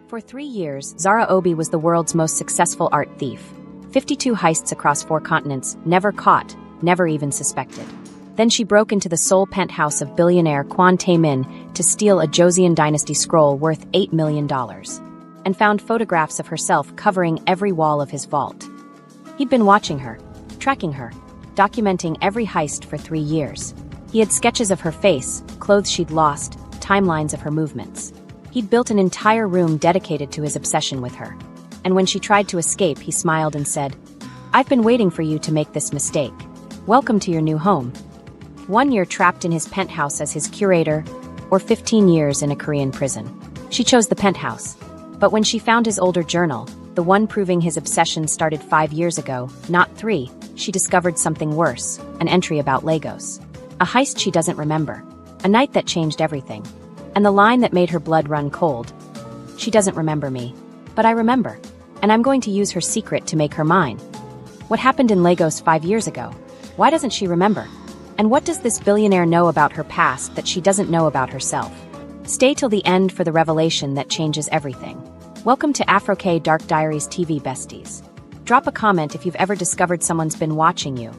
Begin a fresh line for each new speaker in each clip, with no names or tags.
For 3 years, Zara Obi was the world's most successful art thief. 52 heists across 4 continents, never caught, never even suspected. Then she broke into the Seoul penthouse of billionaire Kwon Tae-min to steal a Joseon dynasty scroll worth $8 million, and found photographs of herself covering every wall of his vault. He'd been watching her, tracking her, documenting every heist for 3 years. He had sketches of her face, clothes she'd lost, timelines of her movements. He'd built an entire room dedicated to his obsession with her. And when she tried to escape, he smiled and said, "I've been waiting for you to make this mistake. Welcome to your new home." 1 year trapped in his penthouse as his curator, or 15 years in a Korean prison. She chose the penthouse. But when she found his older journal, the one proving his obsession started 5 years ago, not 3, she discovered something worse, an entry about Lagos. A heist she doesn't remember. A night that changed everything. And the line that made her blood run cold. "She doesn't remember me. But I remember. And I'm going to use her secret to make her mine." What happened in Lagos 5 years ago? Why doesn't she remember? And what does this billionaire know about her past that she doesn't know about herself? Stay till the end for the revelation that changes everything. Welcome to Afro K Dark Diaries TV besties. Drop a comment if you've ever discovered someone's been watching you.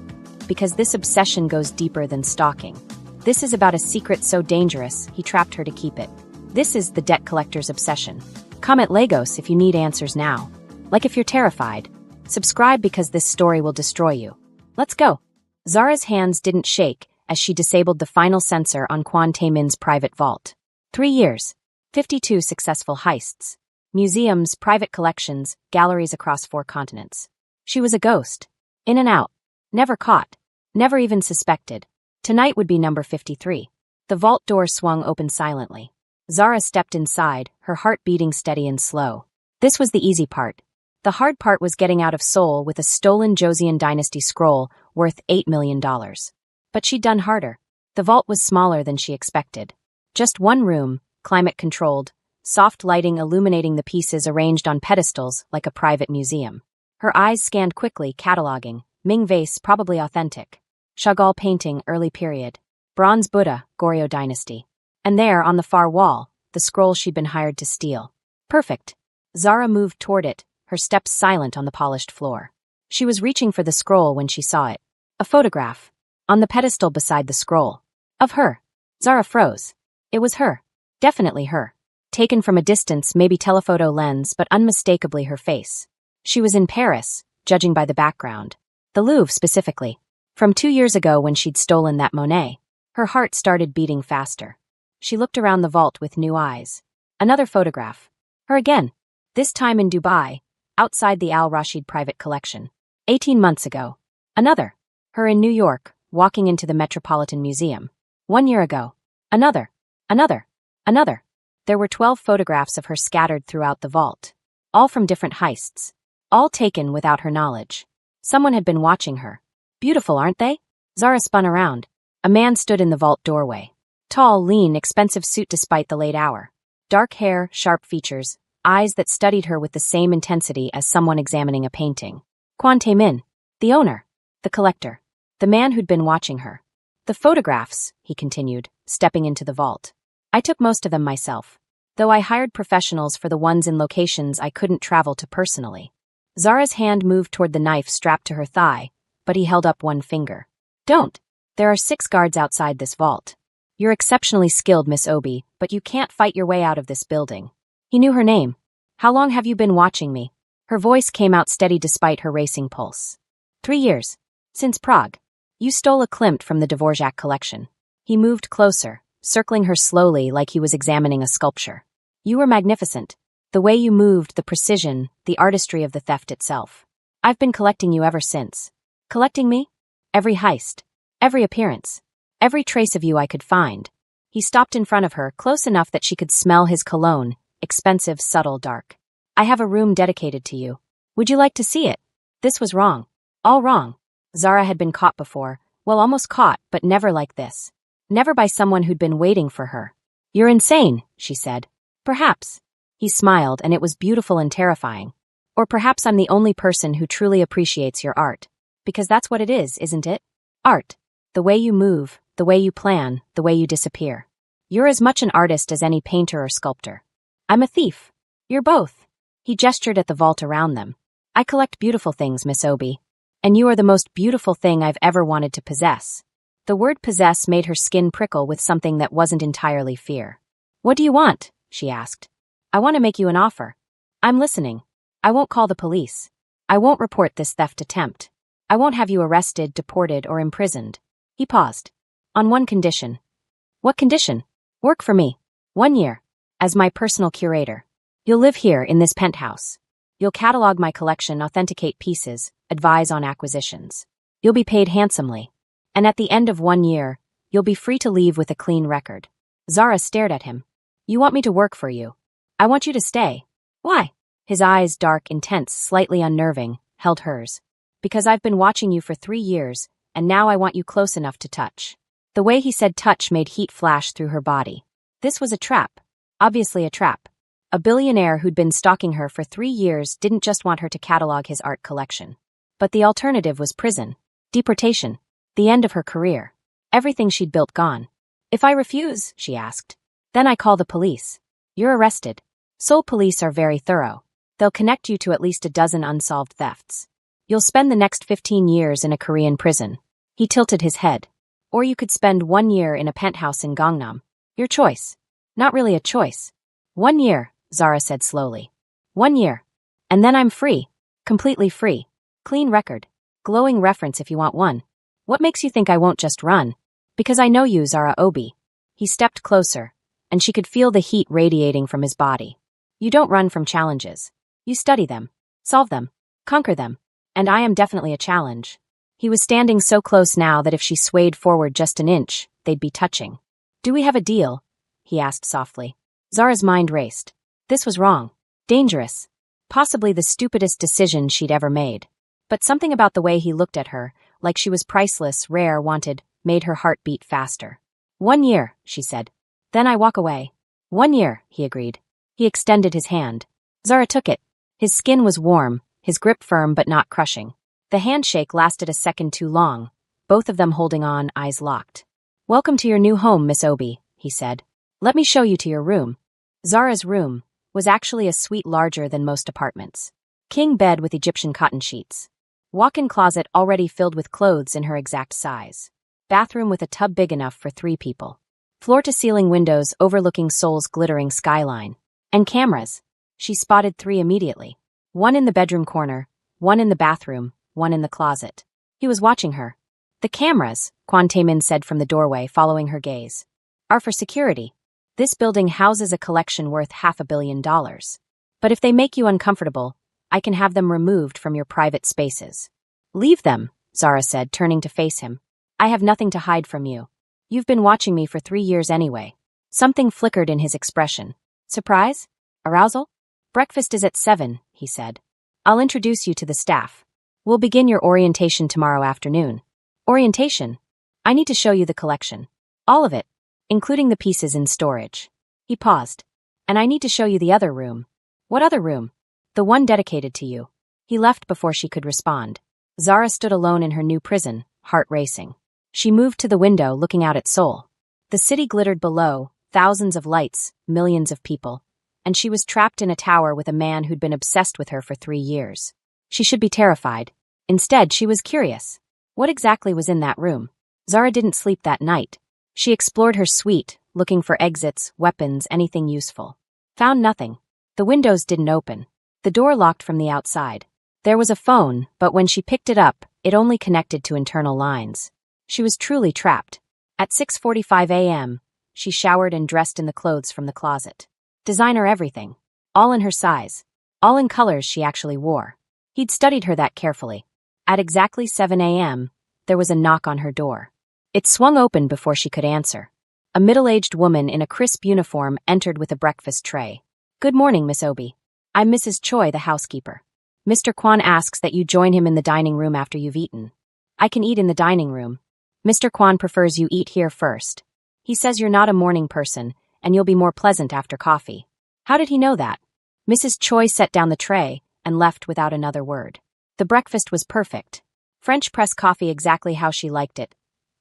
Because this obsession goes deeper than stalking. This is about a secret so dangerous, he trapped her to keep it. This is the debt collector's obsession. Comment Lagos if you need answers now. Like if you're terrified. Subscribe because this story will destroy you. Let's go. Zara's hands didn't shake as she disabled the final sensor on Kwon Tae-min's private vault. 3 years. 52 successful heists. Museums, private collections, galleries across 4 continents. She was a ghost. In and out. Never caught. Never even suspected. Tonight would be number 53. The vault door swung open silently. Zara stepped inside, her heart beating steady and slow. This was the easy part. The hard part was getting out of Seoul with a stolen Joseon dynasty scroll worth $8 million. But she'd done harder. The vault was smaller than she expected. Just one room, climate-controlled, soft lighting illuminating the pieces arranged on pedestals like a private museum. Her eyes scanned quickly, cataloging. Ming vase, probably authentic. Chagall painting, early period. Bronze Buddha, Goryeo dynasty. And there, on the far wall, the scroll she'd been hired to steal. Perfect. Zara moved toward it, her steps silent on the polished floor. She was reaching for the scroll when she saw it. A photograph. On the pedestal beside the scroll. Of her. Zara froze. It was her. Definitely her. Taken from a distance, maybe telephoto lens, but unmistakably her face. She was in Paris, judging by the background. The Louvre specifically. From 2 years ago when she'd stolen that Monet. Her heart started beating faster. She looked around the vault with new eyes. Another photograph. Her again. This time in Dubai, outside the Al Rashid private collection. 18 months ago. Another. Her in New York, walking into the Metropolitan Museum. 1 year ago. Another. Another. Another. There were 12 photographs of her scattered throughout the vault. All from different heists. All taken without her knowledge. Someone had been watching her. Beautiful, aren't they? Zara spun around. A man stood in the vault doorway. Tall, lean, expensive suit despite the late hour. Dark hair, sharp features, eyes that studied her with the same intensity as someone examining a painting. Kwon Tae-min, the owner, the collector, the man who'd been watching her. The photographs, he continued, stepping into the vault. I took most of them myself, though I hired professionals for the ones in locations I couldn't travel to personally. Zara's hand moved toward the knife strapped to her thigh, but he held up one finger. Don't. There are 6 guards outside this vault. You're exceptionally skilled, Miss Obi, but you can't fight your way out of this building. He knew her name. How long have you been watching me? Her voice came out steady despite her racing pulse. 3 years. Since Prague. You stole a Klimt from the Dvorak collection. He moved closer, circling her slowly like he was examining a sculpture. You were magnificent. The way you moved, the precision, the artistry of the theft itself. I've been collecting you ever since. Collecting me? Every heist. Every appearance. Every trace of you I could find. He stopped in front of her, close enough that she could smell his cologne, expensive, subtle, dark. I have a room dedicated to you. Would you like to see it? This was wrong. All wrong. Zara had been caught before. Well, almost caught, but never like this. Never by someone who'd been waiting for her. You're insane, she said. Perhaps. He smiled, and it was beautiful and terrifying. Or perhaps I'm the only person who truly appreciates your art. Because that's what it is, isn't it? Art. The way you move, the way you plan, the way you disappear. You're as much an artist as any painter or sculptor. I'm a thief. You're both. He gestured at the vault around them. I collect beautiful things, Miss Obi. And you are the most beautiful thing I've ever wanted to possess. The word possess made her skin prickle with something that wasn't entirely fear. What do you want? She asked. I want to make you an offer. I'm listening. I won't call the police. I won't report this theft attempt. I won't have you arrested, deported, or imprisoned. He paused. On one condition. What condition? Work for me. 1 year. As my personal curator. You'll live here in this penthouse. You'll catalog my collection, authenticate pieces, advise on acquisitions. You'll be paid handsomely. And at the end of 1 year, you'll be free to leave with a clean record. Zara stared at him. You want me to work for you? I want you to stay. Why? His eyes, dark, intense, slightly unnerving, held hers. Because I've been watching you for 3 years, and now I want you close enough to touch. The way he said touch made heat flash through her body. This was a trap. Obviously a trap. A billionaire who'd been stalking her for 3 years didn't just want her to catalog his art collection. But the alternative was prison. Deportation. The end of her career. Everything she'd built gone. If I refuse, she asked. Then I call the police. You're arrested. Seoul police are very thorough. They'll connect you to at least a dozen unsolved thefts. You'll spend the next 15 years in a Korean prison. He tilted his head. Or you could spend 1 year in a penthouse in Gangnam. Your choice. Not really a choice. 1 year, Zara said slowly. 1 year. And then I'm free. Completely free. Clean record. Glowing reference if you want one. What makes you think I won't just run? Because I know you, Zara Obi. He stepped closer, and she could feel the heat radiating from his body. You don't run from challenges. You study them. Solve them. Conquer them. And I am definitely a challenge. He was standing so close now that if she swayed forward just an inch, they'd be touching. Do we have a deal? He asked softly. Zara's mind raced. This was wrong. Dangerous. Possibly the stupidest decision she'd ever made. But something about the way he looked at her, like she was priceless, rare, wanted, made her heart beat faster. 1 year, she said. Then I walk away. 1 year, he agreed. He extended his hand. Zara took it. His skin was warm, his grip firm but not crushing. The handshake lasted a second too long, both of them holding on, eyes locked. Welcome to your new home, Miss Obi, he said. Let me show you to your room. Zara's room was actually a suite larger than most apartments. King bed with Egyptian cotton sheets. Walk-in closet already filled with clothes in her exact size. Bathroom with a tub big enough for 3 people. Floor-to-ceiling windows overlooking Seoul's glittering skyline. And cameras. She spotted 3 immediately. 1 in the bedroom corner, 1 in the bathroom, 1 in the closet. He was watching her. The cameras, Kwon Tae-min said from the doorway, following her gaze, are for security. This building houses a collection worth $500 million. But if they make you uncomfortable, I can have them removed from your private spaces. Leave them, Zara said, turning to face him. I have nothing to hide from you. You've been watching me for 3 years anyway. Something flickered in his expression. Surprise? Arousal? Breakfast is at 7, he said. I'll introduce you to the staff. We'll begin your orientation tomorrow afternoon. Orientation? I need to show you the collection. All of it, including the pieces in storage. He paused. And I need to show you the other room. What other room? The one dedicated to you. He left before she could respond. Zara stood alone in her new prison, heart racing. She moved to the window, looking out at Seoul. The city glittered below, thousands of lights, millions of people. And she was trapped in a tower with a man who'd been obsessed with her for 3 years. She should be terrified. Instead, she was curious. What exactly was in that room? Zara didn't sleep that night. She explored her suite, looking for exits, weapons, anything useful. Found nothing. The windows didn't open. The door locked from the outside. There was a phone, but when she picked it up, it only connected to internal lines. She was truly trapped. At 6:45 a.m., she showered and dressed in the clothes from the closet. Designer everything. All in her size. All in colors she actually wore. He'd studied her that carefully. At exactly 7 a.m., there was a knock on her door. It swung open before she could answer. A middle-aged woman in a crisp uniform entered with a breakfast tray. Good morning, Miss Obi. I'm Mrs. Choi, the housekeeper. Mr. Kwon asks that you join him in the dining room after you've eaten. I can eat in the dining room. Mr. Kwon prefers you eat here first. He says you're not a morning person, and you'll be more pleasant after coffee. How did he know that? Mrs. Choi set down the tray and left without another word. The breakfast was perfect. French press coffee exactly how she liked it.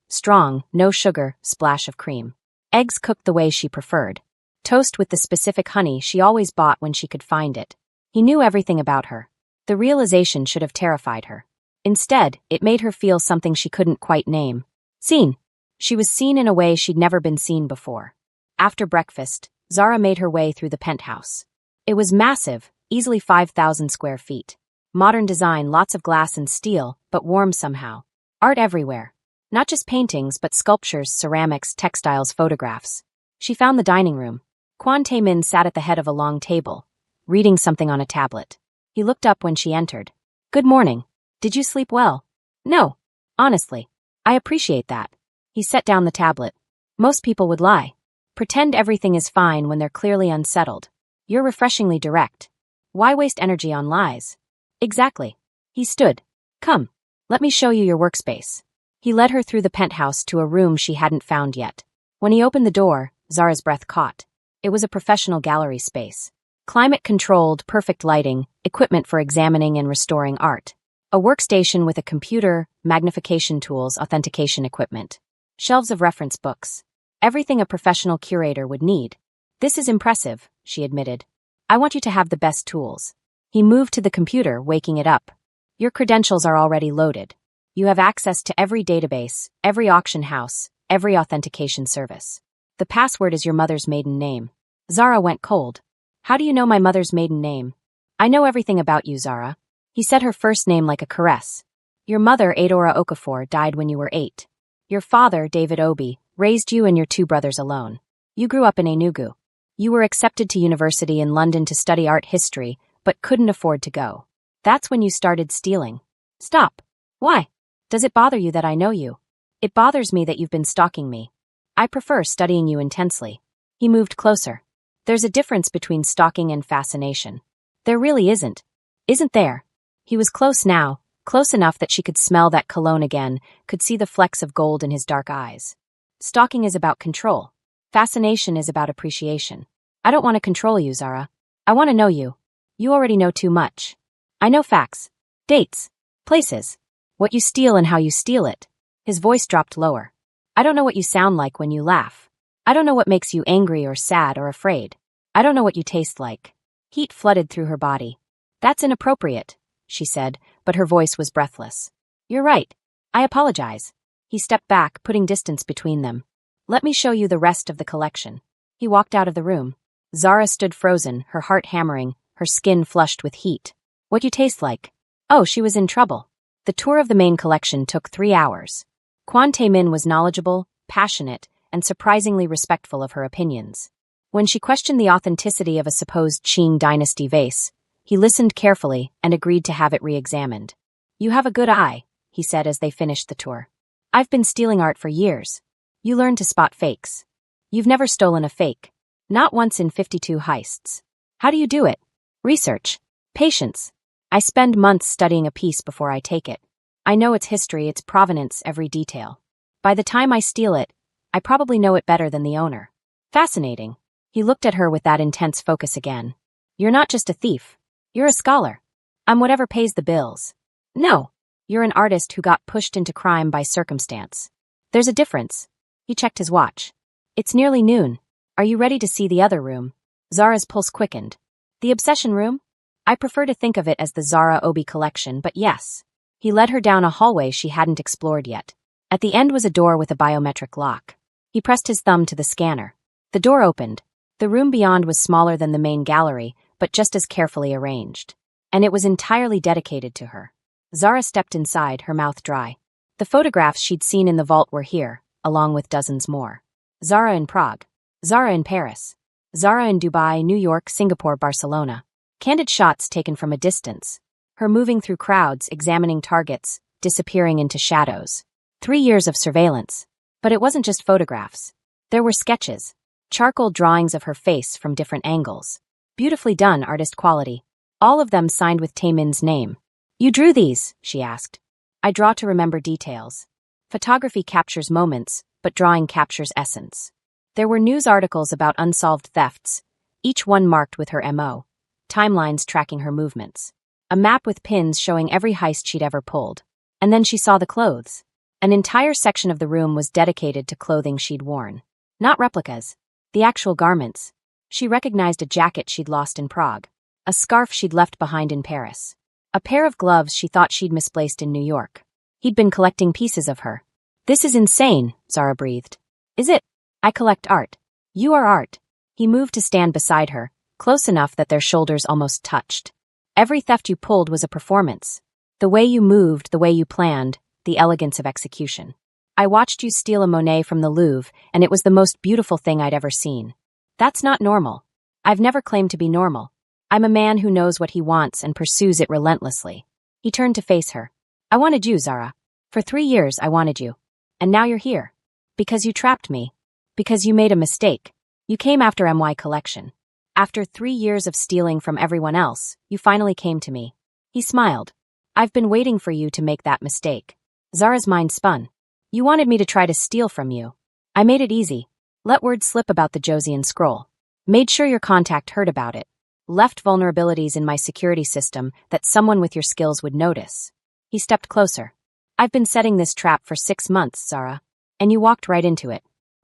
Strong, no sugar, splash of cream. Eggs cooked the way she preferred. Toast with the specific honey she always bought when she could find it. He knew everything about her. The realization should have terrified her. Instead, it made her feel something she couldn't quite name. Seen. She was seen in a way she'd never been seen before. After breakfast, Zara made her way through the penthouse. It was massive, easily 5,000 square feet. Modern design, lots of glass and steel, but warm somehow. Art everywhere. Not just paintings, but sculptures, ceramics, textiles, photographs. She found the dining room. Kwon Tae-min sat at the head of a long table, reading something on a tablet. He looked up when she entered. "Good morning. Did you sleep well?" "No. Honestly. I appreciate that." He set down the tablet. "Most people would lie. Pretend everything is fine when they're clearly unsettled. You're refreshingly direct. Why waste energy on lies?" "Exactly." He stood. "Come. Let me show you your workspace." He led her through the penthouse to a room she hadn't found yet. When he opened the door, Zara's breath caught. It was a professional gallery space. Climate-controlled, perfect lighting, equipment for examining and restoring art. A workstation with a computer, magnification tools, authentication equipment. Shelves of reference books. Everything a professional curator would need. "This is impressive," she admitted. "I want you to have the best tools." He moved to the computer, waking it up. "Your credentials are already loaded. You have access to every database, every auction house, every authentication service. The password is your mother's maiden name." Zara went cold. "How do you know my mother's maiden name?" "I know everything about you, Zara." He said her first name like a caress. "Your mother, Adora Okafor, died when you were 8. Your father, David Obi, raised you and your 2 brothers alone. You grew up in Enugu. You were accepted to university in London to study art history, but couldn't afford to go. That's when you started stealing." "Stop. Why? Does it bother you that I know you?" "It bothers me that you've been stalking me. I prefer studying you intensely." He moved closer. "There's a difference between stalking and fascination." "There really isn't." "Isn't there?" He was close now, close enough that she could smell that cologne again, could see the flecks of gold in his dark eyes. "Stalking is about control. Fascination is about appreciation. I don't want to control you, Zara. I want to know you. You already know too much. I know facts, dates, places, what you steal and how you steal it." His voice dropped lower. "I don't know what you sound like when you laugh. I don't know what makes you angry or sad or afraid. I don't know what you taste like." Heat flooded through her body. "That's inappropriate," she said, but her voice was breathless. "You're right. I apologize." He stepped back, putting distance between them. "Let me show you the rest of the collection." He walked out of the room. Zara stood frozen, her heart hammering, her skin flushed with heat. "What you taste like?" Oh, she was in trouble. The tour of the main collection took 3 hours. Kwon Tae-min was knowledgeable, passionate, and surprisingly respectful of her opinions. When she questioned the authenticity of a supposed Qing dynasty vase, he listened carefully and agreed to have it re-examined. "You have a good eye," he said as they finished the tour. "I've been stealing art for years. You learn to spot fakes. You've never stolen a fake. Not once in 52 heists. How do you do it?" "Research. Patience. I spend months studying a piece before I take it. I know its history, its provenance, every detail. By the time I steal it, I probably know it better than the owner." "Fascinating." He looked at her with that intense focus again. "You're not just a thief. You're a scholar. I'm whatever pays the bills." "No. You're an artist who got pushed into crime by circumstance. There's a difference." He checked his watch. "It's nearly noon. Are you ready to see the other room?" Zara's pulse quickened. "The obsession room?" "I prefer to think of it as the Zara Obi collection, but yes." He led her down a hallway she hadn't explored yet. At the end was a door with a biometric lock. He pressed his thumb to the scanner. The door opened. The room beyond was smaller than the main gallery, but just as carefully arranged. And it was entirely dedicated to her. Zara stepped inside, her mouth dry. The photographs she'd seen in the vault were here, along with dozens more. Zara in Prague. Zara in Paris. Zara in Dubai, New York, Singapore, Barcelona. Candid shots taken from a distance. Her moving through crowds, examining targets, disappearing into shadows. 3 years of surveillance. But it wasn't just photographs. There were sketches. Charcoal drawings of her face from different angles. Beautifully done, artist quality. All of them signed with Tae-min's name. "You drew these?" she asked. "I draw to remember details. Photography captures moments, but drawing captures essence." There were news articles about unsolved thefts, each one marked with her MO. Timelines tracking her movements. A map with pins showing every heist she'd ever pulled. And then she saw the clothes. An entire section of the room was dedicated to clothing she'd worn. Not replicas. The actual garments. She recognized a jacket she'd lost in Prague, a scarf she'd left behind in Paris, a pair of gloves she thought she'd misplaced in New York. He'd been collecting pieces of her. This is insane, Zara breathed. Is it? I collect art. You are art. He moved to stand beside her, close enough that their shoulders almost touched. Every theft you pulled was a performance. The way you moved, the way you planned, the elegance of execution. I watched you steal a Monet from the Louvre, and it was the most beautiful thing I'd ever seen. That's not normal. I've never claimed to be normal. I'm a man who knows what he wants and pursues it relentlessly. He turned to face her. I wanted you, Zara. For 3 years, I wanted you. And now you're here. Because you trapped me. Because you made a mistake. You came after MY Collection. After 3 years of stealing from everyone else, you finally came to me. He smiled. I've been waiting for you to make that mistake. Zara's mind spun. You wanted me to try to steal from you. I made it easy. Let word slip about the Josian scroll. Made sure your contact heard about it. Left vulnerabilities in my security system that someone with your skills would notice. He stepped closer. I've been setting this trap for 6 months, Zara. And you walked right into it.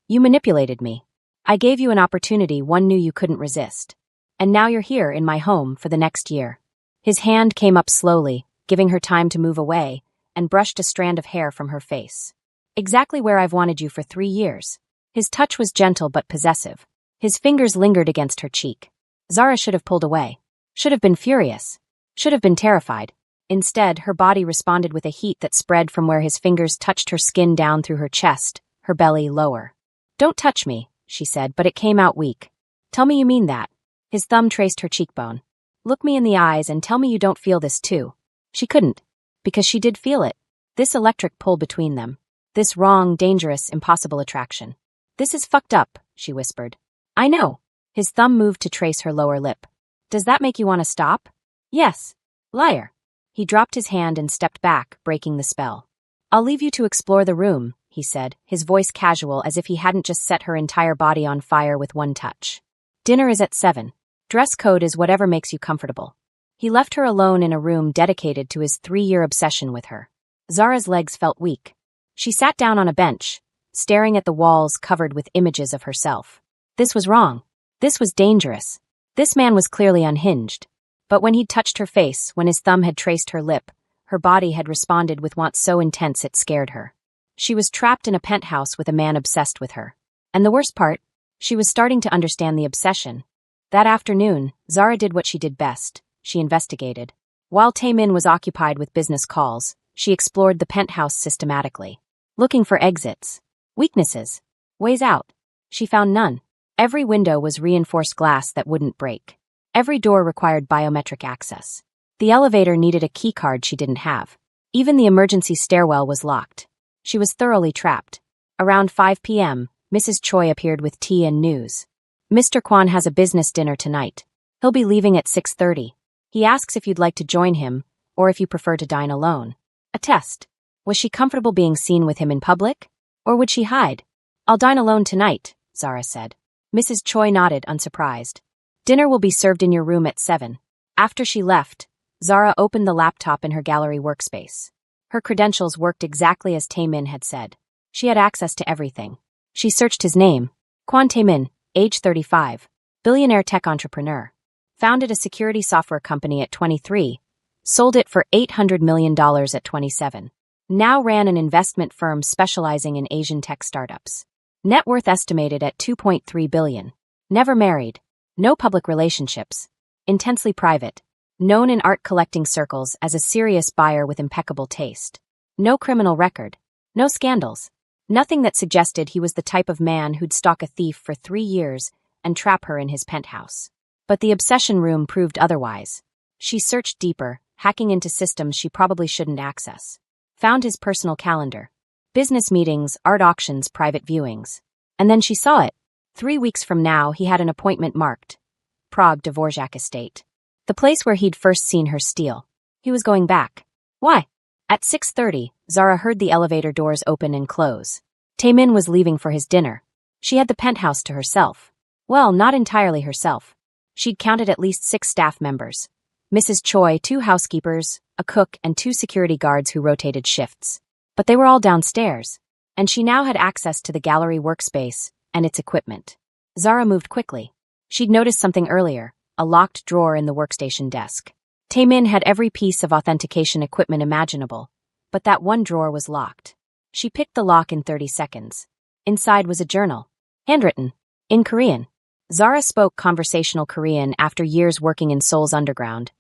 You manipulated me. I gave you an opportunity one knew you couldn't resist. And now you're here in my home for the next year. His hand came up slowly, giving her time to move away, and brushed a strand of hair from her face. Exactly where I've wanted you for 3 years. His touch was gentle but possessive. His fingers lingered against her cheek. Zara should have pulled away. Should have been furious. Should have been terrified. Instead, her body responded with a heat that spread from where his fingers touched her skin down through her chest, her belly lower. Don't touch me, she said, but it came out weak. Tell me you mean that. His thumb traced her cheekbone. Look me in the eyes and tell me you don't feel this too. She couldn't. Because she did feel it. This electric pull between them. This wrong, dangerous, impossible attraction. This is fucked up, she whispered. I know. His thumb moved to trace her lower lip. Does that make you want to stop? Yes. Liar. He dropped his hand and stepped back, breaking the spell. I'll leave you to explore the room, he said, his voice casual as if he hadn't just set her entire body on fire with one touch. Dinner is at 7. Dress code is whatever makes you comfortable. He left her alone in a room dedicated to his 3-year obsession with her. Zara's legs felt weak. She sat down on a bench, staring at the walls covered with images of herself. This was wrong. This was dangerous. This man was clearly unhinged. But when he'd touched her face, when his thumb had traced her lip, her body had responded with want so intense it scared her. She was trapped in a penthouse with a man obsessed with her. And the worst part, she was starting to understand the obsession. That afternoon, Zara did what she did best. She investigated. While Taemin was occupied with business calls, she explored the penthouse systematically, looking for exits, weaknesses, ways out. She found none. Every window was reinforced glass that wouldn't break. Every door required biometric access. The elevator needed a keycard she didn't have. Even the emergency stairwell was locked. She was thoroughly trapped. Around 5 p.m., Mrs. Choi appeared with tea and news. Mr. Kwon has a business dinner tonight. He'll be leaving at 6:30. He asks if you'd like to join him, or if you prefer to dine alone. A test. Was she comfortable being seen with him in public? Or would she hide? I'll dine alone tonight, Zara said. Mrs. Choi nodded, unsurprised. Dinner will be served in your room at 7. After she left, Zara opened the laptop in her gallery workspace. Her credentials worked exactly as Taemin had said. She had access to everything. She searched his name. Kwon Taemin, age 35, billionaire tech entrepreneur. Founded a security software company at 23, sold it for $800 million at 27. Now ran an investment firm specializing in Asian tech startups. Net worth estimated at $2.3 billion. Never married. No public relationships. Intensely private. Known in art collecting circles as a serious buyer with impeccable taste. No criminal record. No scandals. Nothing that suggested he was the type of man who'd stalk a thief for 3 years and trap her in his penthouse. But the obsession room proved otherwise. She searched deeper, hacking into systems she probably shouldn't access. Found his personal calendar. Business meetings, art auctions, private viewings. And then she saw it. 3 weeks from now, he had an appointment marked. Prague Dvorak Estate. The place where he'd first seen her steal. He was going back. Why? At 6:30, Zara heard the elevator doors open and close. Taemin was leaving for his dinner. She had the penthouse to herself. Well, not entirely herself. She'd counted at least 6 staff members. Mrs. Choi, 2 housekeepers, a cook, and 2 security guards who rotated shifts. But they were all downstairs. And she now had access to the gallery workspace and its equipment. Zara moved quickly. She'd noticed something earlier, a locked drawer in the workstation desk. Taemin had every piece of authentication equipment imaginable, but that one drawer was locked. She picked the lock in 30 seconds. Inside was a journal. Handwritten. In Korean. Zara spoke conversational Korean after years working in Seoul's underground,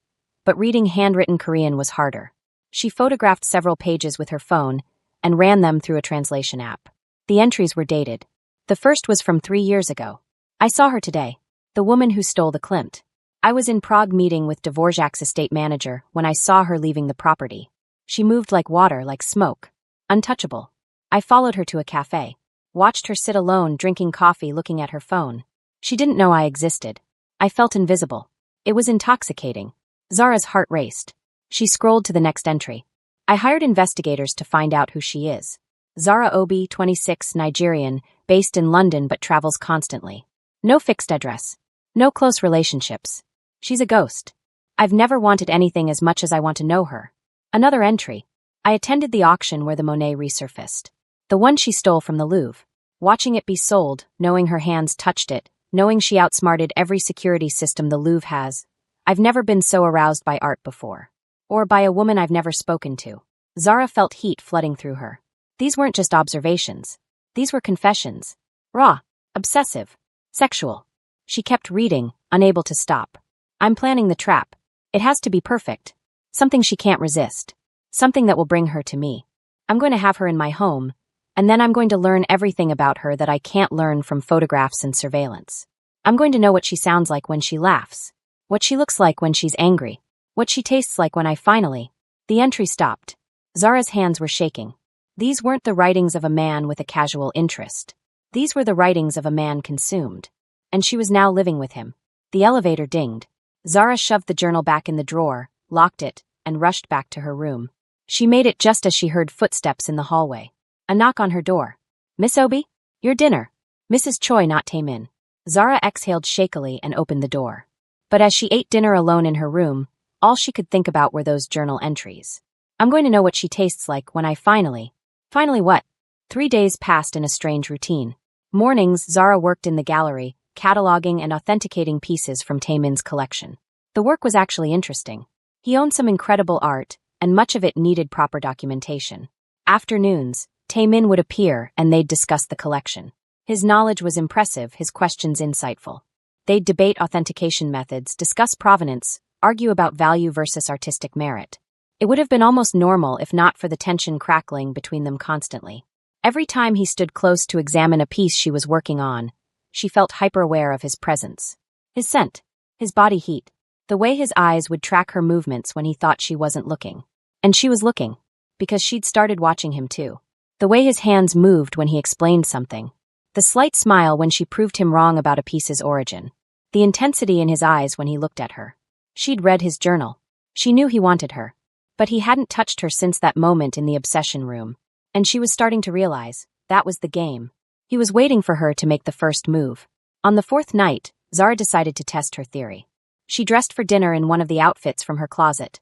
but reading handwritten Korean was harder. She photographed several pages with her phone and ran them through a translation app. The entries were dated. The first was from 3 years ago. I saw her today. The woman who stole the Klimt. I was in Prague meeting with Dvorak's estate manager when I saw her leaving the property. She moved like water, like smoke. Untouchable. I followed her to a cafe. Watched her sit alone, drinking coffee, looking at her phone. She didn't know I existed. I felt invisible. It was intoxicating. Zara's heart raced. She scrolled to the next entry. I hired investigators to find out who she is. Zara Obi, 26, Nigerian, based in London but travels constantly. No fixed address. No close relationships. She's a ghost. I've never wanted anything as much as I want to know her. Another entry. I attended the auction where the Monet resurfaced. The one she stole from the Louvre. Watching it be sold, knowing her hands touched it, knowing she outsmarted every security system the Louvre has. I've never been so aroused by art before. Or by a woman I've never spoken to. Zara felt heat flooding through her. These weren't just observations. These were confessions. Raw. Obsessive. Sexual. She kept reading, unable to stop. I'm planning the trap. It has to be perfect. Something she can't resist. Something that will bring her to me. I'm going to have her in my home, and then I'm going to learn everything about her that I can't learn from photographs and surveillance. I'm going to know what she sounds like when she laughs. What she looks like when she's angry. What she tastes like when I finally... The entry stopped. Zara's hands were shaking. These weren't the writings of a man with a casual interest. These were the writings of a man consumed. And she was now living with him. The elevator dinged. Zara shoved the journal back in the drawer, locked it, and rushed back to her room. She made it just as she heard footsteps in the hallway. A knock on her door. Miss Obi? Your dinner. Mrs. Choi, not Taemin. Zara exhaled shakily and opened the door. But as she ate dinner alone in her room, all she could think about were those journal entries. I'm going to know what she tastes like when I finally... Finally what? 3 days passed in a strange routine. Mornings, Zara worked in the gallery, cataloging and authenticating pieces from Taemin's collection. The work was actually interesting. He owned some incredible art, and much of it needed proper documentation. Afternoons, Taemin would appear and they'd discuss the collection. His knowledge was impressive, his questions insightful. They'd debate authentication methods, discuss provenance, argue about value versus artistic merit. It would have been almost normal if not for the tension crackling between them constantly. Every time he stood close to examine a piece she was working on, she felt hyper-aware of his presence. His scent, his body heat, the way his eyes would track her movements when he thought she wasn't looking. And she was looking, because she'd started watching him too. The way his hands moved when he explained something. The slight smile when she proved him wrong about a piece's origin. The intensity in his eyes when he looked at her. She'd read his journal. She knew he wanted her. But he hadn't touched her since that moment in the obsession room. And she was starting to realize, that was the game. He was waiting for her to make the first move. On the 4th night, Zara decided to test her theory. She dressed for dinner in one of the outfits from her closet.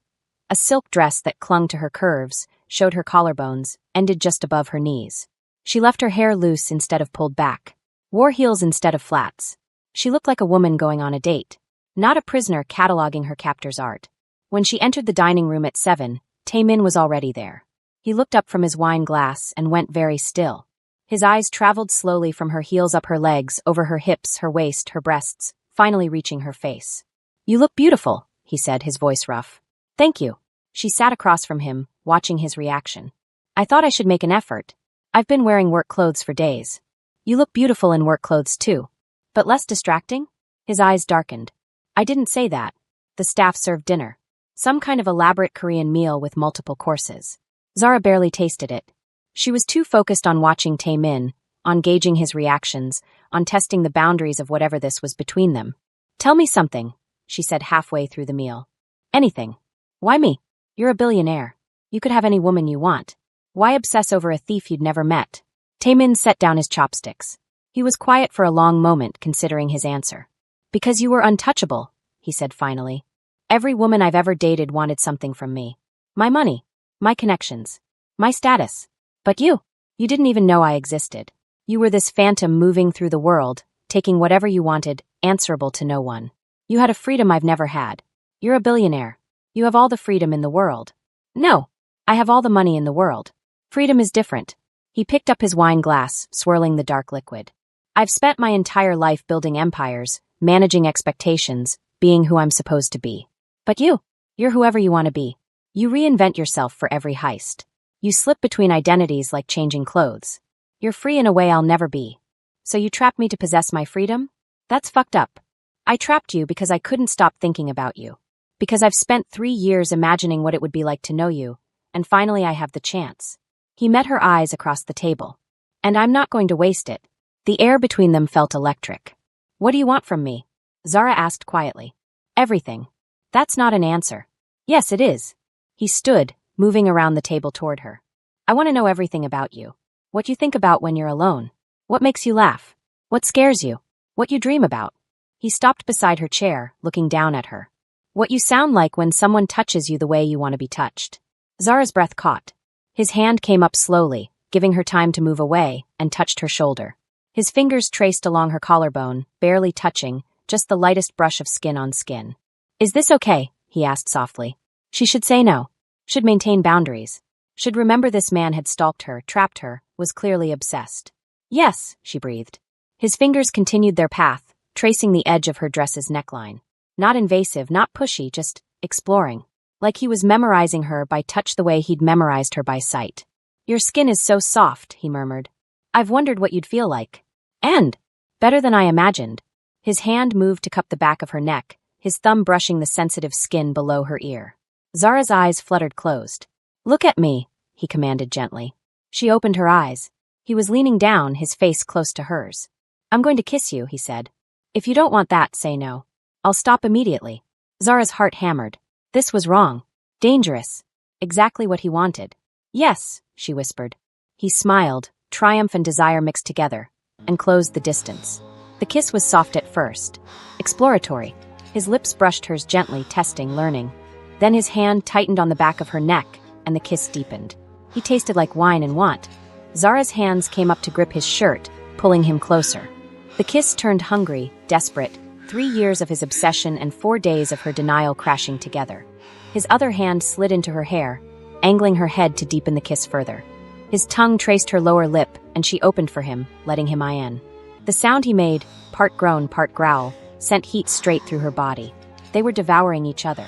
A silk dress that clung to her curves, showed her collarbones, ended just above her knees. She left her hair loose instead of pulled back. Wore heels instead of flats. She looked like a woman going on a date. Not a prisoner cataloging her captor's art. When she entered the dining room at 7, Taemin was already there. He looked up from his wine glass and went very still. His eyes traveled slowly from her heels up her legs, over her hips, her waist, her breasts, finally reaching her face. You look beautiful, he said, his voice rough. Thank you. She sat across from him, watching his reaction. I thought I should make an effort. I've been wearing work clothes for days. You look beautiful in work clothes too. But less distracting? His eyes darkened. I didn't say that. The staff served dinner. Some kind of elaborate Korean meal with multiple courses. Zara barely tasted it. She was too focused on watching Taemin, on gauging his reactions, on testing the boundaries of whatever this was between them. Tell me something, she said halfway through the meal. Anything. Why me? You're a billionaire. You could have any woman you want. Why obsess over a thief you'd never met? Taemin set down his chopsticks. He was quiet for a long moment, considering his answer. Because you were untouchable, he said finally. Every woman I've ever dated wanted something from me. My money. My connections. My status. But you didn't even know I existed. You were this phantom moving through the world, taking whatever you wanted, answerable to no one. You had a freedom I've never had. You're a billionaire. You have all the freedom in the world. No, I have all the money in the world. Freedom is different. He picked up his wine glass, swirling the dark liquid. I've spent my entire life building empires, managing expectations, being who I'm supposed to be. But you're whoever you want to be. You reinvent yourself for every heist. You slip between identities like changing clothes. You're free in a way I'll never be. So you trapped me to possess my freedom? That's fucked up. I trapped you because I couldn't stop thinking about you. Because I've spent 3 years imagining what it would be like to know you, and finally I have the chance. He met her eyes across the table. And I'm not going to waste it. The air between them felt electric. What do you want from me? Zara asked quietly. Everything. That's not an answer. Yes, it is. He stood, moving around the table toward her. I want to know everything about you. What you think about when you're alone. What makes you laugh. What scares you. What you dream about. He stopped beside her chair, looking down at her. What you sound like when someone touches you the way you want to be touched. Zara's breath caught. His hand came up slowly, giving her time to move away, and touched her shoulder. His fingers traced along her collarbone, barely touching, just the lightest brush of skin on skin. Is this okay? He asked softly. She should say no. Should maintain boundaries. Should remember this man had stalked her, trapped her, was clearly obsessed. Yes, she breathed. His fingers continued their path, tracing the edge of her dress's neckline. Not invasive, not pushy, just exploring. Like he was memorizing her by touch the way he'd memorized her by sight. Your skin is so soft, he murmured. I've wondered what you'd feel like. And better than I imagined. His hand moved to cup the back of her neck, his thumb brushing the sensitive skin below her ear. Zara's eyes fluttered closed. Look at me, he commanded gently. She opened her eyes. He was leaning down, his face close to hers. I'm going to kiss you, he said. If you don't want that, say no. I'll stop immediately. Zara's heart hammered. This was wrong. Dangerous. Exactly what he wanted. Yes, she whispered. He smiled, triumph and desire mixed together, and closed the distance. The kiss was soft at first. Exploratory. His lips brushed hers gently, testing, learning. Then his hand tightened on the back of her neck, and the kiss deepened. He tasted like wine and want. Zara's hands came up to grip his shirt, pulling him closer. The kiss turned hungry, desperate, 3 years of his obsession and 4 days of her denial crashing together. His other hand slid into her hair, angling her head to deepen the kiss further. His tongue traced her lower lip, and she opened for him, letting him in. The sound he made, part groan, part growl, sent heat straight through her body. They were devouring each other.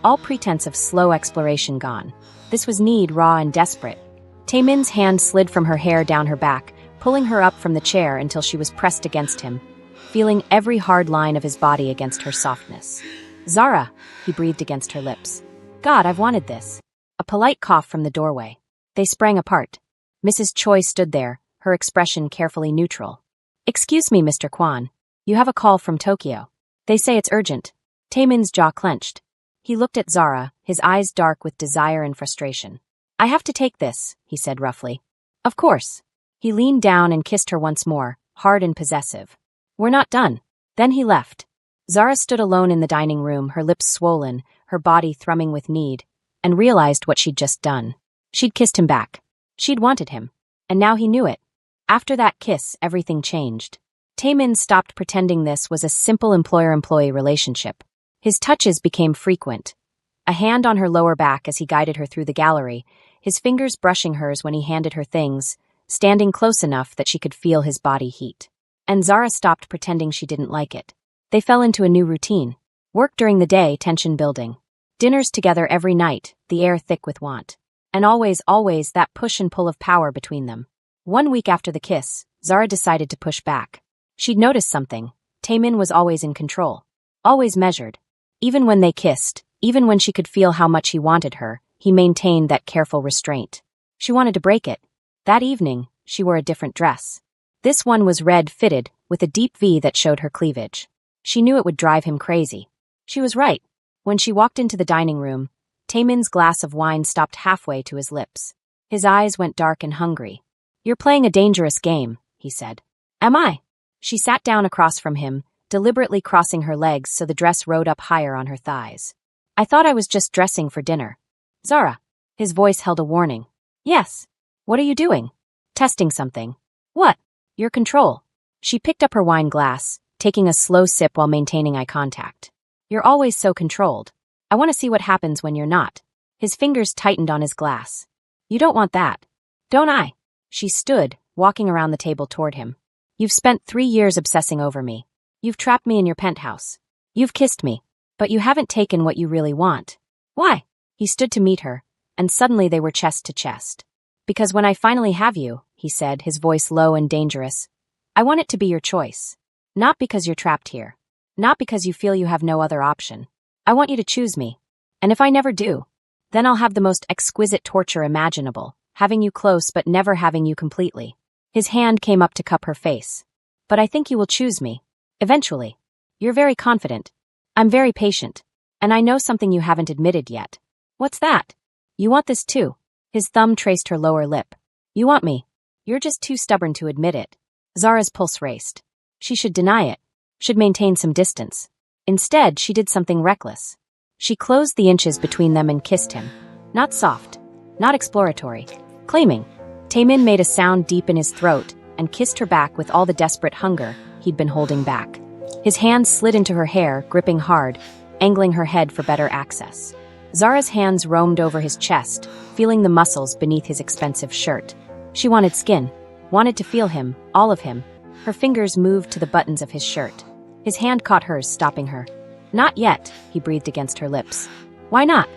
All pretense of slow exploration gone. This was need, raw and desperate. Taemin's hand slid from her hair down her back, pulling her up from the chair until she was pressed against him, feeling every hard line of his body against her softness. Zara, he breathed against her lips. God, I've wanted this. A polite cough from the doorway. They sprang apart. Mrs. Choi stood there, her expression carefully neutral. Excuse me, Mr. Kwan. You have a call from Tokyo. They say it's urgent. Taemin's jaw clenched. He looked at Zara, his eyes dark with desire and frustration. I have to take this, he said roughly. Of course. He leaned down and kissed her once more, hard and possessive. We're not done. Then he left. Zara stood alone in the dining room, her lips swollen, her body thrumming with need, and realized what she'd just done. She'd kissed him back. She'd wanted him. And now he knew it. After that kiss, everything changed. Taemin stopped pretending this was a simple employer-employee relationship. His touches became frequent. A hand on her lower back as he guided her through the gallery, his fingers brushing hers when he handed her things, standing close enough that she could feel his body heat. And Zara stopped pretending she didn't like it. They fell into a new routine. Work during the day, tension building. Dinners together every night, the air thick with want. And always that push and pull of power between them. 1 week after the kiss, Zara decided to push back. She'd noticed something. Taemin was always in control. Always measured. Even when they kissed, even when she could feel how much he wanted her, he maintained that careful restraint. She wanted to break it. That evening, she wore a different dress. This one was red fitted, with a deep V that showed her cleavage. She knew it would drive him crazy. She was right. When she walked into the dining room, Taemin's glass of wine stopped halfway to his lips. His eyes went dark and hungry. You're playing a dangerous game, he said. Am I? She sat down across from him, deliberately crossing her legs so the dress rode up higher on her thighs. I thought I was just dressing for dinner. Zara. His voice held a warning. Yes. What are you doing? Testing something. What? Your control. She picked up her wine glass, taking a slow sip while maintaining eye contact. You're always so controlled. I want to see what happens when you're not. His fingers tightened on his glass. You don't want that. Don't I? She stood, walking around the table toward him. You've spent 3 years obsessing over me. You've trapped me in your penthouse. You've kissed me. But you haven't taken what you really want. Why? He stood to meet her, and suddenly they were chest to chest. Because when I finally have you, he said, his voice low and dangerous, I want it to be your choice. Not because you're trapped here. Not because you feel you have no other option. I want you to choose me. And if I never do, then I'll have the most exquisite torture imaginable, having you close but never having you completely. His hand came up to cup her face. But I think you will choose me. Eventually. You're very confident. I'm very patient. And I know something you haven't admitted yet. What's that? You want this too. His thumb traced her lower lip. You want me. You're just too stubborn to admit it. Zara's pulse raced. She should deny it. Should maintain some distance. Instead, she did something reckless. She closed the inches between them and kissed him. Not soft. Not exploratory. Claiming. Taemin made a sound deep in his throat and kissed her back with all the desperate hunger he'd been holding back. His hands slid into her hair, gripping hard, angling her head for better access. Zara's hands roamed over his chest, feeling the muscles beneath his expensive shirt. She wanted skin. Wanted to feel him, all of him. Her fingers moved to the buttons of his shirt. His hand caught hers, stopping her. Not yet, he breathed against her lips. Why not?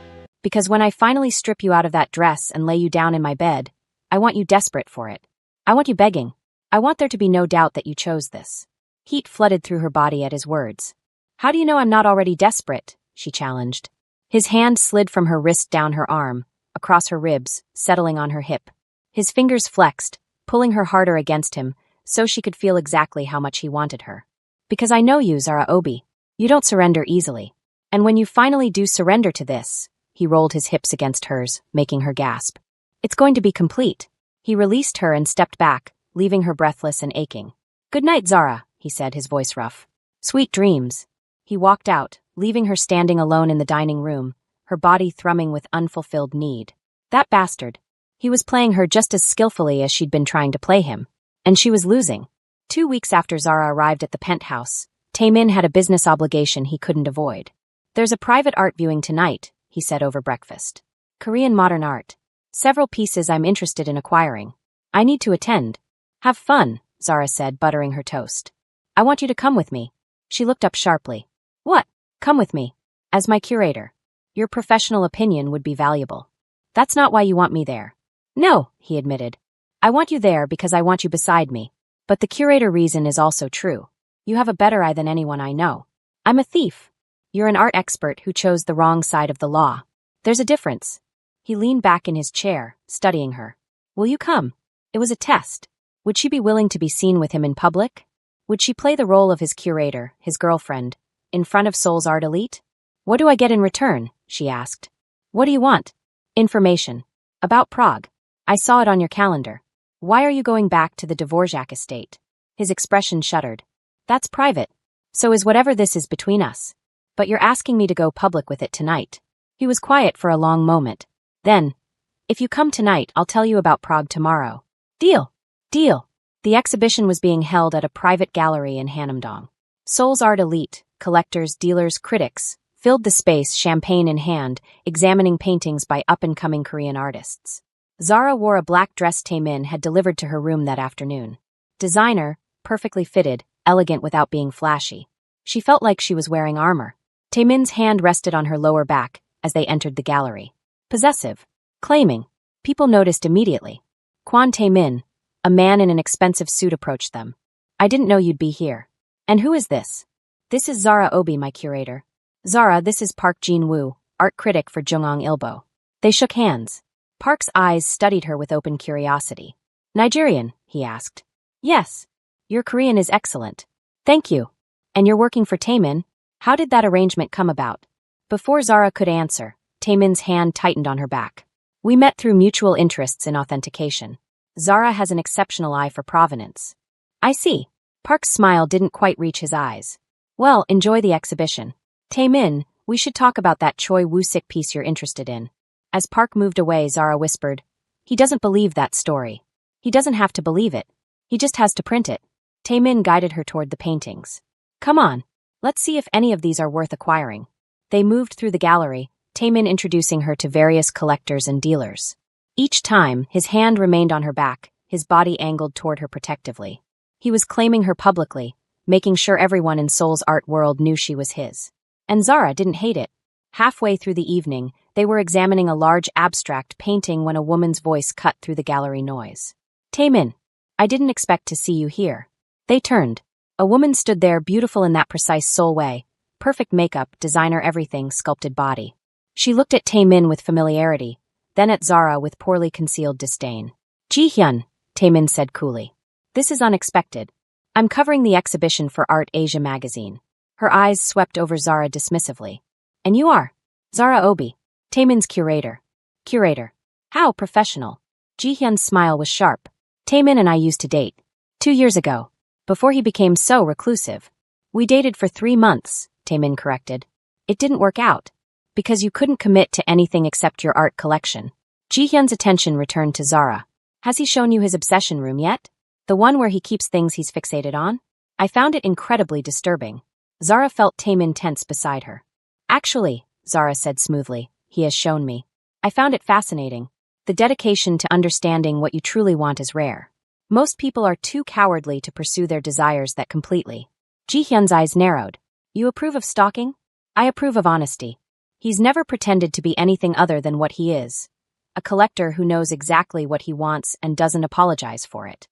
Because when I finally strip you out of that dress and lay you down in my bed, I want you desperate for it. I want you begging. I want there to be no doubt that you chose this. Heat flooded through her body at his words. How do you know I'm not already desperate? She challenged. His hand slid from her wrist down her arm, across her ribs, settling on her hip. His fingers flexed, pulling her harder against him, so she could feel exactly how much he wanted her. Because I know you, Zara Obi. You don't surrender easily. And when you finally do surrender to this, he rolled his hips against hers, making her gasp. It's going to be complete. He released her and stepped back, leaving her breathless and aching. Good night, Zara, he said, his voice rough. Sweet dreams. He walked out, leaving her standing alone in the dining room, her body thrumming with unfulfilled need. That bastard. He was playing her just as skillfully as she'd been trying to play him. And she was losing. 2 weeks after Zara arrived at the penthouse, Taemin had a business obligation he couldn't avoid. There's a private art viewing tonight, he said over breakfast. Korean modern art. Several pieces I'm interested in acquiring. I need to attend. Have fun, Zara said, buttering her toast. I want you to come with me. She looked up sharply. What? Come with me. As my curator. Your professional opinion would be valuable. That's not why you want me there. No, he admitted. I want you there because I want you beside me. But the curator reason is also true. You have a better eye than anyone I know. I'm a thief. You're an art expert who chose the wrong side of the law. There's a difference. He leaned back in his chair, studying her. Will you come? It was a test. Would she be willing to be seen with him in public? Would she play the role of his curator, his girlfriend, in front of Seoul's art elite? What do I get in return? She asked. What do you want? Information. About Prague. I saw it on your calendar. Why are you going back to the Dvorak estate? His expression shuddered. That's private. So is whatever this is between us. But you're asking me to go public with it tonight. He was quiet for a long moment. Then, if you come tonight, I'll tell you about Prague tomorrow. Deal. Deal. The exhibition was being held at a private gallery in Hanamdong. Seoul's art elite, collectors, dealers, critics, filled the space, champagne in hand, examining paintings by up-and-coming Korean artists. Zara wore a black dress Taemin had delivered to her room that afternoon. Designer, perfectly fitted, elegant without being flashy. She felt like she was wearing armor. Taemin's hand rested on her lower back as they entered the gallery. Possessive. Claiming. People noticed immediately. Kwon Taemin, a man in an expensive suit, approached them. I didn't know you'd be here. And who is this? This is Zara Obi, my curator. Zara, this is Park Jin-woo, art critic for Jungong Ilbo. They shook hands. Park's eyes studied her with open curiosity. Nigerian, he asked. Yes. Your Korean is excellent. Thank you. And you're working for Taemin? How did that arrangement come about? Before Zara could answer, Taemin's hand tightened on her back. We met through mutual interests in authentication. Zara has an exceptional eye for provenance. I see. Park's smile didn't quite reach his eyes. Well, enjoy the exhibition. Taemin, we should talk about that Choi Woo-sik piece you're interested in. As Park moved away, Zara whispered, he doesn't believe that story. He doesn't have to believe it. He just has to print it. Taemin guided her toward the paintings. Come on, let's see if any of these are worth acquiring. They moved through the gallery, Taemin introducing her to various collectors and dealers. Each time, his hand remained on her back, his body angled toward her protectively. He was claiming her publicly, making sure everyone in Seoul's art world knew she was his. And Zara didn't hate it. Halfway through the evening, they were examining a large abstract painting when a woman's voice cut through the gallery noise. Taemin, I didn't expect to see you here. They turned. A woman stood there, beautiful in that precise Seoul way. Perfect makeup, designer everything, sculpted body. She looked at Taemin with familiarity, then at Zara with poorly concealed disdain. Ji-hyun, Taemin said coolly. This is unexpected. I'm covering the exhibition for Art Asia magazine. Her eyes swept over Zara dismissively. And you are? Zara Obi, Taemin's curator. Curator. How professional. Ji-hyun's smile was sharp. Taemin and I used to date. 2 years ago. Before he became so reclusive. We dated for 3 months, Taemin corrected. It didn't work out. Because you couldn't commit to anything except your art collection. Ji-hyun's attention returned to Zara. Has he shown you his obsession room yet? The one where he keeps things he's fixated on? I found it incredibly disturbing. Zara felt Taemin tense beside her. Actually, Zara said smoothly, he has shown me. I found it fascinating. The dedication to understanding what you truly want is rare. Most people are too cowardly to pursue their desires that completely. Ji-hyun's eyes narrowed. You approve of stalking? I approve of honesty. He's never pretended to be anything other than what he is. A collector who knows exactly what he wants and doesn't apologize for it.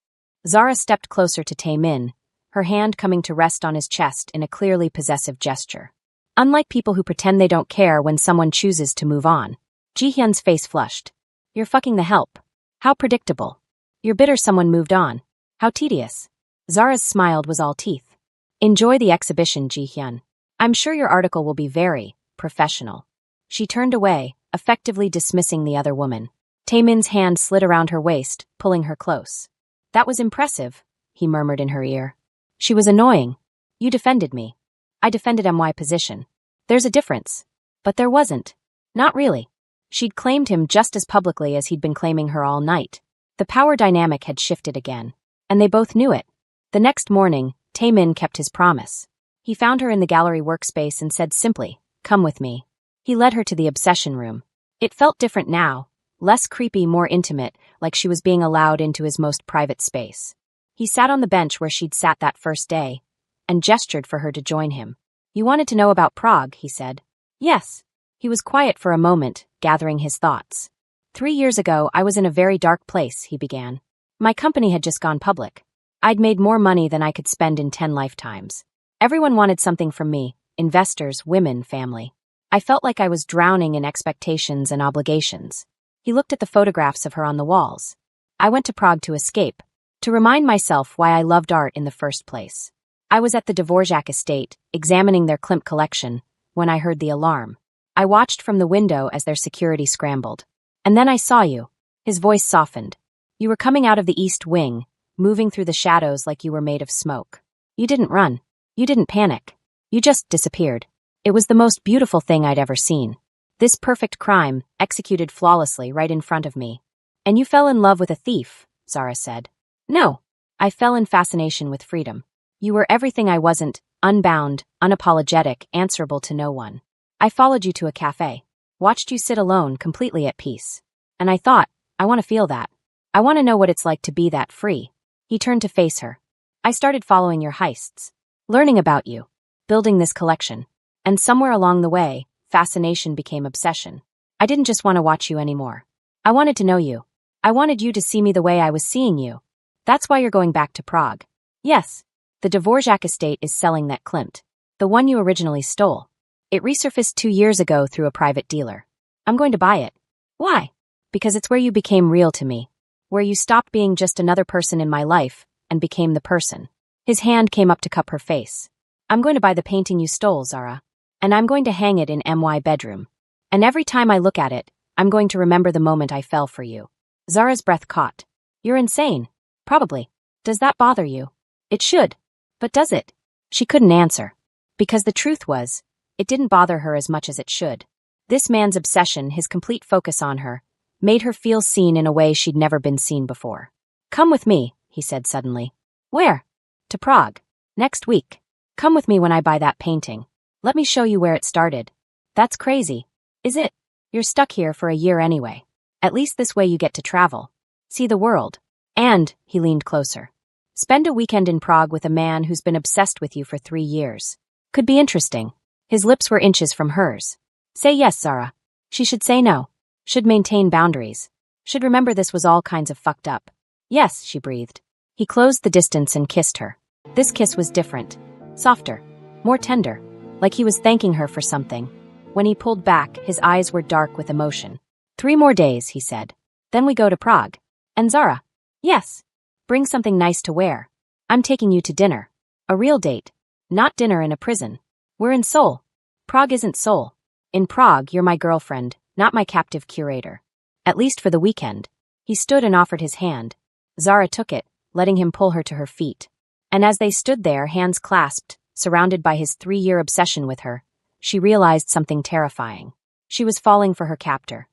Zara stepped closer to Taemin, her hand coming to rest on his chest in a clearly possessive gesture. Unlike people who pretend they don't care when someone chooses to move on. Ji-hyun's face flushed. You're fucking the help. How predictable. You're bitter someone moved on. How tedious. Zara's smile was all teeth. Enjoy the exhibition, Ji-hyun. I'm sure your article will be very professional. She turned away, effectively dismissing the other woman. Taemin's hand slid around her waist, pulling her close. That was impressive, he murmured in her ear. She was annoying. You defended me. I defended my position. There's a difference. But there wasn't. Not really. She'd claimed him just as publicly as he'd been claiming her all night. The power dynamic had shifted again. And they both knew it. The next morning, Taemin kept his promise. He found her in the gallery workspace and said simply, come with me. He led her to the obsession room. It felt different now, less creepy, more intimate, like she was being allowed into his most private space. He sat on the bench where she'd sat that first day, and gestured for her to join him. You wanted to know about Prague, he said. Yes. He was quiet for a moment, gathering his thoughts. 3 years ago, I was in a very dark place, he began. My company had just gone public. I'd made more money than I could spend in 10 lifetimes. Everyone wanted something from me, investors, women, family. I felt like I was drowning in expectations and obligations. He looked at the photographs of her on the walls. I went to Prague to escape, to remind myself why I loved art in the first place. I was at the Dvorak estate, examining their Klimt collection, when I heard the alarm. I watched from the window as their security scrambled. And then I saw you. His voice softened. You were coming out of the east wing, moving through the shadows like you were made of smoke. You didn't run. You didn't panic. You just disappeared. It was the most beautiful thing I'd ever seen. This perfect crime, executed flawlessly right in front of me. And you fell in love with a thief, Zara said. No. I fell in fascination with freedom. You were everything I wasn't, unbound, unapologetic, answerable to no one. I followed you to a cafe. Watched you sit alone, completely at peace. And I thought, I want to feel that. I want to know what it's like to be that free. He turned to face her. I started following your heists. Learning about you. Building this collection. And somewhere along the way, fascination became obsession. I didn't just want to watch you anymore. I wanted to know you. I wanted you to see me the way I was seeing you. That's why you're going back to Prague. Yes. The Dvorak estate is selling that Klimt. The one you originally stole. It resurfaced 2 years ago through a private dealer. I'm going to buy it. Why? Because it's where you became real to me. Where you stopped being just another person in my life and became the person. His hand came up to cup her face. I'm going to buy the painting you stole, Zara. And I'm going to hang it in my bedroom. And every time I look at it, I'm going to remember the moment I fell for you. Zara's breath caught. You're insane. Probably. Does that bother you? It should. But does it? She couldn't answer. Because the truth was, it didn't bother her as much as it should. This man's obsession, his complete focus on her, made her feel seen in a way she'd never been seen before. Come with me, he said suddenly. Where? To Prague. Next week. Come with me when I buy that painting. Let me show you where it started. That's crazy. Is it? You're stuck here for a year anyway. At least this way you get to travel. See the world. And, he leaned closer. Spend a weekend in Prague with a man who's been obsessed with you for 3 years. Could be interesting. His lips were inches from hers. Say yes, Zara. She should say no. Should maintain boundaries. Should remember this was all kinds of fucked up. Yes, she breathed. He closed the distance and kissed her. This kiss was different. Softer. More tender. Like he was thanking her for something. When he pulled back, his eyes were dark with emotion. 3 more days, he said. Then we go to Prague. And Zara? Yes. Bring something nice to wear. I'm taking you to dinner. A real date. Not dinner in a prison. We're in Seoul. Prague isn't Seoul. In Prague, you're my girlfriend, not my captive curator. At least for the weekend. He stood and offered his hand. Zara took it, letting him pull her to her feet. And as they stood there, hands clasped, surrounded by his 3-year obsession with her, she realized something terrifying. She was falling for her captor.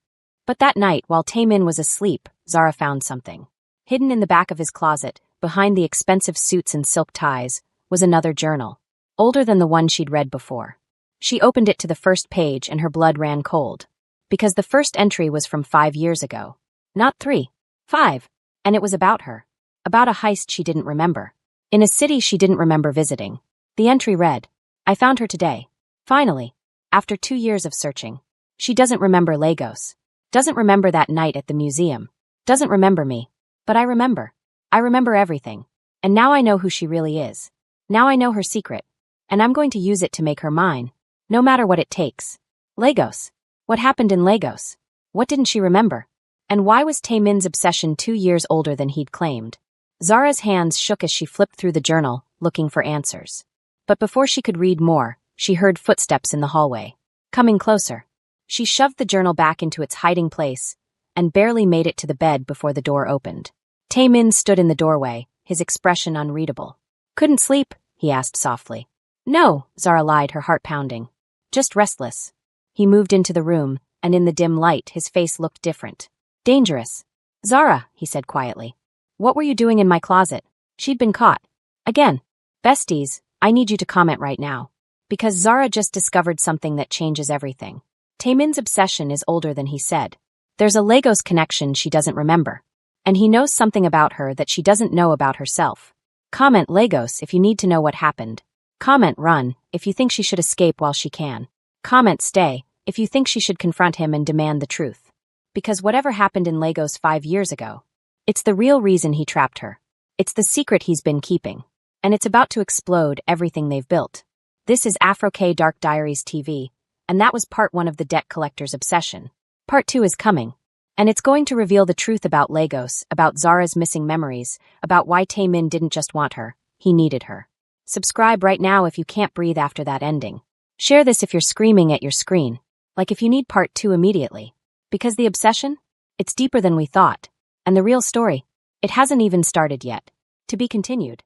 But that night, while Taemin was asleep, Zara found something. Hidden in the back of his closet, behind the expensive suits and silk ties, was another journal, older than the one she'd read before. She opened it to the first page and her blood ran cold. Because the first entry was from 5 years ago. Not 3. 5. And it was about her. About a heist she didn't remember. In a city she didn't remember visiting. The entry read, I found her today. Finally. After 2 years of searching. She doesn't remember Lagos. Doesn't remember that night at the museum. Doesn't remember me. But I remember. I remember everything. And now I know who she really is. Now I know her secret. And I'm going to use it to make her mine. No matter what it takes. Lagos. What happened in Lagos? What didn't she remember? And why was Taemin's obsession 2 years older than he'd claimed? Zara's hands shook as she flipped through the journal, looking for answers. But before she could read more, she heard footsteps in the hallway. Coming closer. She shoved the journal back into its hiding place, and barely made it to the bed before the door opened. Taemin stood in the doorway, his expression unreadable. Couldn't sleep? He asked softly. No, Zara lied, her heart pounding. Just restless. He moved into the room, and in the dim light, his face looked different. Dangerous. Zara, he said quietly. What were you doing in my closet? She'd been caught. Again. Besties, I need you to comment right now. Because Zara just discovered something that changes everything. Taemin's obsession is older than he said. There's a Lagos connection she doesn't remember. And he knows something about her that she doesn't know about herself. Comment Lagos if you need to know what happened. Comment run if you think she should escape while she can. Comment stay if you think she should confront him and demand the truth. Because whatever happened in Lagos 5 years ago, it's the real reason he trapped her. It's the secret he's been keeping. And it's about to explode everything they've built. This is Afro K Dark Diaries TV, and that was part 1 of the debt collector's obsession. Part 2 is coming. And it's going to reveal the truth about Lagos, about Zara's missing memories, about why Taemin didn't just want her, he needed her. Subscribe right now if you can't breathe after that ending. Share this if you're screaming at your screen. Like if you need part 2 immediately. Because the obsession? It's deeper than we thought. And the real story? It hasn't even started yet. To be continued.